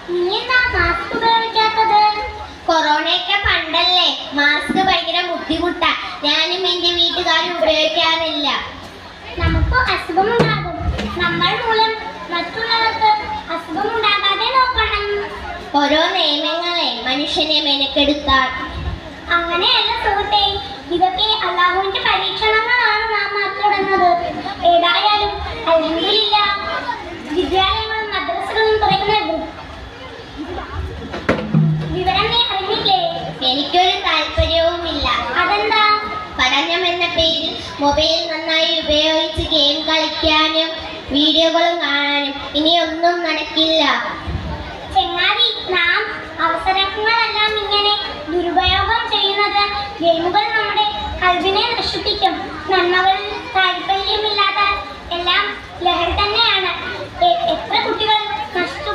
നീ എന്താ mask ഉപയോഗിക്കാത്തത്? കൊറോണയൊക്കെ പണ്ടല്ലേ, mask ഭയങ്കര ബുദ്ധിമുട്ടാ. ഞാനും എന്റെ വീട്ടുകാരും ഉപയോഗിക്കാറില്ല. നമുക്ക് അസുഖമുണ്ടാകും. നമ്മൾ മൂലം മറ്റുള്ളവർക്ക് അസുഖമുണ്ടാകാതെ നോക്കണം. ഓരോ നിയമങ്ങളെ മനുഷ്യനെ മെനക്കെടുത്താൽ. അങ്ങനെയല്ല സുഹൃത്തേ, ഇതൊക്കെ അല്ലാഹുവിന്റെ പരീക്ഷണങ്ങളാണ് നാം മാറ്റിടുന്നത്. ഏതായാലും അൽഹംദുലില്ലാ, വിദ്യാലയങ്ങളും മദ്രസകളും തുറക്കുന്നത് വിവരം നീ അറിഞ്ഞില്ലേ? എനിക്കൊരു താല്പര്യവുമില്ല. അതെന്താ? പഠനം എന്ന പേരിൽ മൊബൈൽ നന്നായി ഉപയോഗിച്ച് ഗെയിം കളിക്കാനും വീഡിയോകളും കാണാനും ഇനിയൊന്നും നടക്കില്ല. ചെങ്ങാതി, നാം അവസരങ്ങളെല്ലാം ഇങ്ങനെ ദുരുപയോഗം ചെയ്യുന്നത് ഗെയിമുകൾ നമ്മുടെ കൽവിനെ നശിപ്പിക്കും. നന്മകളിൽ താല്പര്യമില്ലാത്ത എല്ലാം ലഹരി തന്നെയാണ്. എത്ര കുട്ടികൾ